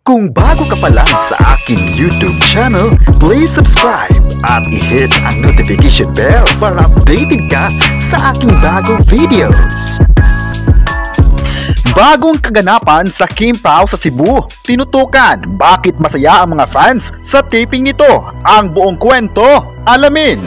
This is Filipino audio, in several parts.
Kung bago ka pa lang sa aking YouTube channel, please subscribe at i-hit ang notification bell para updated ka sa aking bagong videos. Bagong kaganapan sa Kim Pao sa Cebu. Tinutukan bakit masaya ang mga fans sa taping nito. Ang buong kwento, alamin.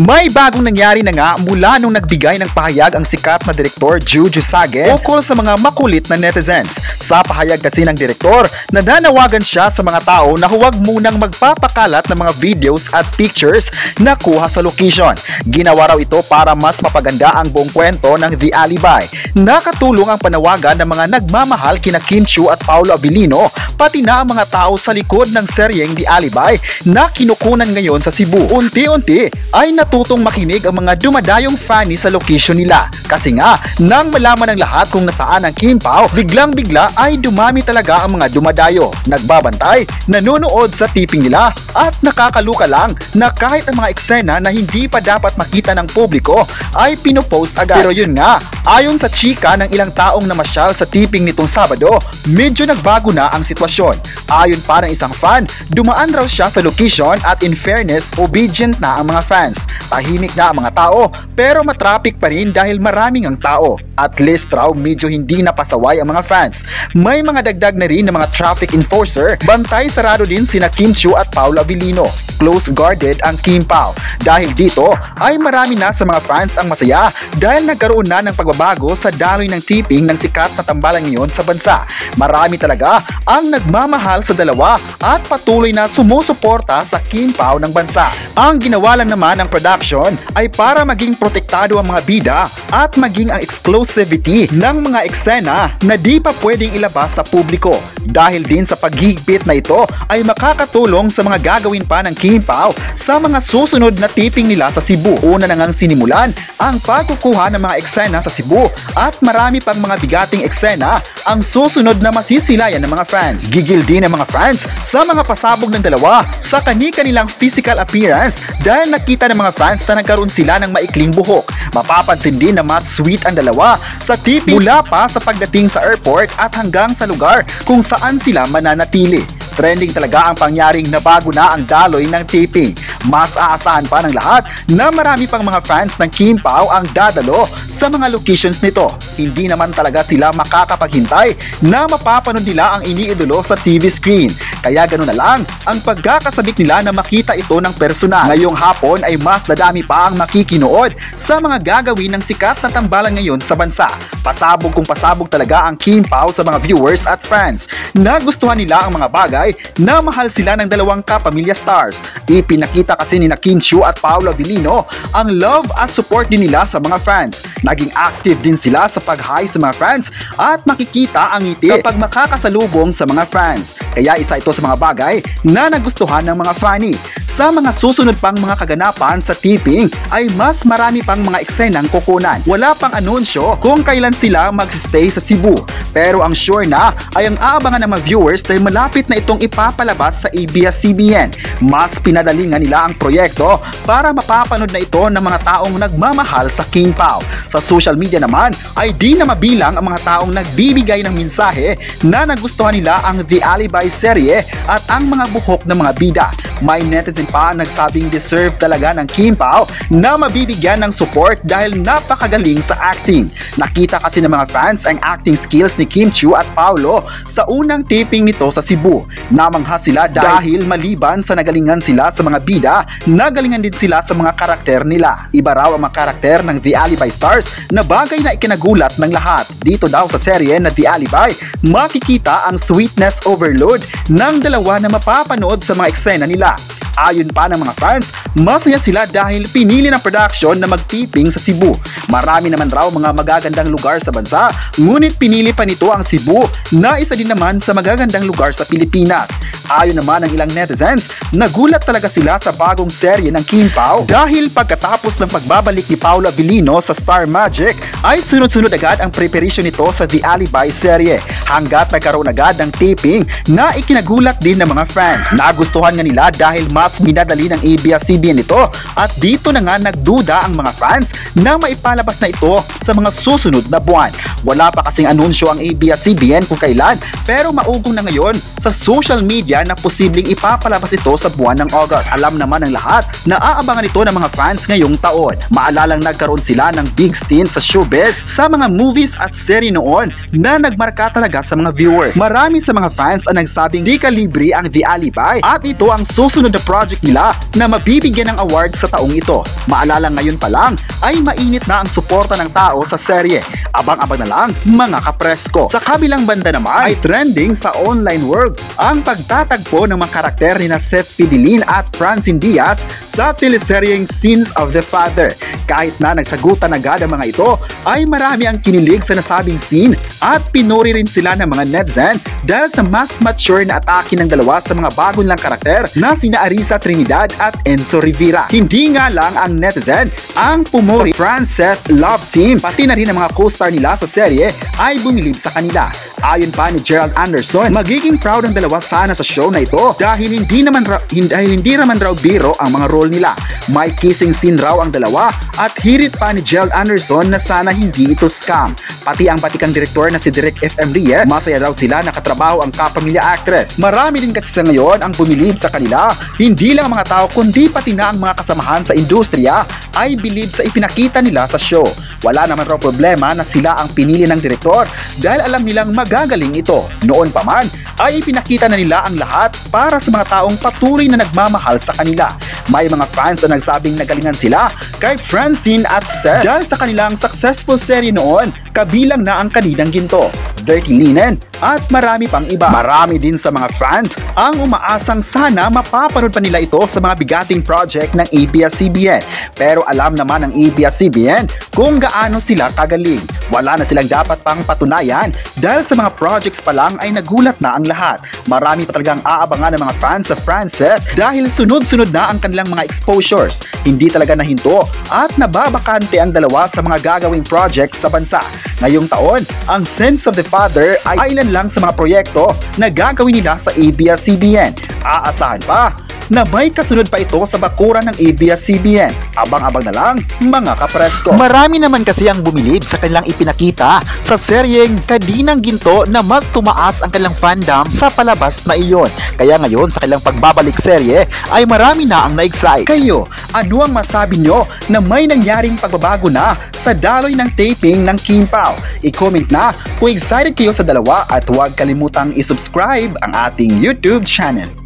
May bagong nangyari na nga mula nung nagbigay ng pahayag ang sikat na direktor Juju Sage ukol sa mga makulit na netizens. Sa pahayag kasi ng direktor, nananawagan siya sa mga tao na huwag munang magpapakalat ng mga videos at pictures na kuha sa location. Ginawa raw ito para mas mapaganda ang buong kwento ng The Alibi. Nakatulong ang panawagan ng mga nagmamahal kina Kim Chiu at Paolo Abilino, pati na ang mga tao sa likod ng seryeng The Alibi na kinukunan ngayon sa Cebu. Unti-unti ay natutong makinig ang mga dumadayong fanny sa location nila. Kasi nga, nang malaman ng lahat kung nasaan ang Kim Pao, biglang-bigla ay dumami talaga ang mga dumadayo. Nagbabantay, nanonood sa tiping nila at nakakaluka lang na kahit ang mga eksena na hindi pa dapat makita ng publiko ay pinopost agad. Pero yun nga, ayon sa chika ng ilang taong namasyal sa tiping nitong Sabado, medyo nagbago na ang sitwasyon. Ayon pa ng isang fan, dumaan raw siya sa location at in fairness, obedient na ang mga fans. Tahimik na ang mga tao pero matraffic pa rin dahil maraming ang tao. At least raw medyo hindi napasaway ang mga fans. May mga dagdag na rin ng mga traffic enforcer. Bantay sarado din sina Kim Chiu at Paolo Abilino. Close guarded ang Kim Pao. Dahil dito ay marami na sa mga fans ang masaya dahil nagkaroon na ng pagbabago sa daloy ng tipping ng sikat na tambalan ngayon sa bansa. Marami talaga ang nagmamahal sa dalawa at patuloy na sumusuporta sa Kim Pao ng bansa. Ang ginawa lang naman ng production ay para maging protektado ang mga bida at maging ang exclusivity ng mga eksena na di pa pwedeng ilabas sa publiko. Dahil din sa paghigpit na ito ay makakatulong sa mga gagawin pa ng Kim Pao sa mga susunod na taping nila sa Cebu. Una na ngang sinimulan ang pagkukuha ng mga eksena sa Cebu at marami pang mga bigating eksena ang susunod na masisilayan ng mga fans. Gigil din ang mga fans sa mga pasabog ng dalawa sa kani-kanilang physical appearance dahil nakita ng mga fans na nagkaroon sila ng maikling buhok. Mapapansin din na mas sweet ang dalawa sa tiping mula pa sa pagdating sa airport at hanggang sa lugar kung saan sila mananatili. Trending talaga ang pangyaring nabago na ang daloy ng taping. Mas aasahan pa ng lahat na marami pang mga fans ng Kim Pao ang dadalo sa mga locations nito. Hindi naman talaga sila makakapaghintay na mapapanood nila ang iniidolo sa TV screen. Kaya ganoon na lang ang pagkakasabik nila na makita ito ng personal. Ngayong hapon ay mas dadami pa ang makikinood sa mga gagawin ng sikat na tambalan ngayon sa bansa. Pasabog kung pasabog talaga ang Kim Pao sa mga viewers at fans. Nagustuhan nila ang mga bagay na mahal sila ng dalawang kapamilya stars. Ipinakita kasi ni Kim Chiu at Paolo Abilino ang love at support din nila sa mga fans. Naging active din sila sa pag-hi sa mga fans at makikita ang ngiti kapag makakasalubong sa mga fans. Kaya isa ito sa mga bagay na nagustuhan ng mga fanny. Sa mga susunod pang mga kaganapan sa taping ay mas marami pang mga eksenang kukunan. Wala pang anunsyo kung kailan sila magsistay sa Cebu. Pero ang sure na ay ang aabangan ng mga viewers dahil malapit na itong ipapalabas sa ABS-CBN. Mas pinadalingan nila ang proyekto para mapapanood na ito ng mga taong nagmamahal sa Kim Pao. Sa social media naman ay di na mabilang ang mga taong nagbibigay ng mensahe na nagustuhan nila ang The Alibi serye at ang mga buhok ng mga bida. May netizen pa nagsabing deserve talaga ng Kim Pao na mabibigyan ng support dahil napakagaling sa acting. Nakita kasi ng mga fans ang acting skills ni Kim Chiu at Paolo sa unang taping nito sa Cebu. Namangha sila dahil maliban sa nagalingan sila sa mga bida, nagalingan din sila sa mga karakter nila. Iba raw ang mga karakter ng The Alibi stars na bagay na ikinagulat ng lahat. Dito daw sa serye na The Alibi, makikita ang sweetness overload ng dalawa na mapapanood sa mga eksena nila. Ayon pa ng mga fans, masaya sila dahil pinili ng production na magtiping sa Cebu. Marami naman raw mga magagandang lugar sa bansa, ngunit pinili pa nito ang Cebu na isa din naman sa magagandang lugar sa Pilipinas. Ayon naman ng ilang netizens, nagulat talaga sila sa bagong serye ng Kim Pao dahil pagkatapos ng pagbabalik ni Paolo Abilino sa Star Magic ay sunod-sunod agad ang preparation nito sa The Alibi serye hanggat nagkaroon agad ng taping na ikinagulat din ng mga fans. Nagustuhan nga nila dahil mas minadali ng ABS-CBN ito at dito na nga nagduda ang mga fans na maipalabas na ito sa mga susunod na buwan. Wala pa kasing anunsyo ang ABS-CBN kung kailan pero maugong na ngayon sa social media na posibleng ipapalabas ito sa buwan ng August. Alam naman ng lahat na aabangan ito ng mga fans ngayong taon. Maalalang nagkaroon sila ng big stint sa showbiz sa mga movies at serye noon na nagmarka talaga sa mga viewers. Marami sa mga fans ang nagsabing di kalibre ang The Alibi at ito ang susunod na project nila na mabibigyan ng award sa taong ito. Maalala ngayon pa lang ay mainit na ang suporta ng tao sa serye. Abang-abang na lang mga kapresko. Sa kabilang banda naman ay trending sa online world ang pagtatagpo ng mga karakter ni Seth Fidelin at Francine Diaz sa teleseryeng Sins of the Father. Kahit na nagsagutan agad ang mga ito, ay marami ang kinilig sa nasabing scene at pinuri rin sila ng mga netizen dahil sa mas mature na atake ng dalawa sa mga bagong lang karakter na sina Arisa Trinidad at Enzo Rivera. Hindi nga lang ang netizen ang pumuri sa Fran-Seth love team, pati na rin ang mga co-star nila sa serye ay bumilib sa kanila. Ayon pa ni Gerald Anderson, magiging proud ang dalawa sana sa show na ito dahil hindi naman raw biro ang mga role nila. May kissing scene raw ang dalawa at hirit pa ni Gerald Anderson na sana hindi ito scam. Pati ang batikang direktor na si Direk FM Reyes, masaya raw sila nakatrabaho ang kapamilya actress. Marami din kasi sa ngayon ang bumilib sa kanila. Hindi lang ang mga tao kundi pati na ang mga kasamahan sa industriya ay bilib sa ipinakita nila sa show. Wala naman raw problema na sila ang pinili ng direktor dahil alam nilang magagaling ito. Noon pa man ay ipinakita na nila ang lahat para sa mga taong patuloy na nagmamahal sa kanila. May mga fans na nagsabing nagalingan sila kay Francine at Seth dahil sa kanilang successful serye noon, kabilang na ang Kaninang Ginto, Dirty Linen at marami pang iba. Marami din sa mga fans ang umaasang sana mapapanood pa nila ito sa mga bigating project ng ABS-CBN. Pero alam naman ng ABS-CBN kung gaano sila kagaling. Wala na silang dapat pang patunayan dahil sa mga projects pa lang ay nagulat na ang lahat. Marami pa talagang aabangan ng mga fans sa Fran-Seth dahil sunod-sunod na ang kanilang mga exposures. Hindi talaga nahinto at nababakante ang dalawa sa mga gagawing projects sa bansa. Ngayong taon, ang Sins of the Father ay ilan lang sa mga proyekto na gagawin nila sa ABS-CBN. Aasahan pa na may kasunod pa ito sa bakuran ng ABS-CBN. Abang-abang na lang mga kapresko. Marami naman kasi ang bumilib sa kanilang ipinakita sa seryeng Kaninang Ginto na mas tumaas ang kanilang fandom sa palabas na iyon. Kaya ngayon sa kanilang pagbabalik serye ay marami na ang na-excite. Kayo, ano ang masabi nyo na may nangyaring pagbabago na sa daloy ng taping ng Kim Pao? I-comment na kung excited kayo sa dalawa at huwag kalimutang i-subscribe ang ating YouTube channel.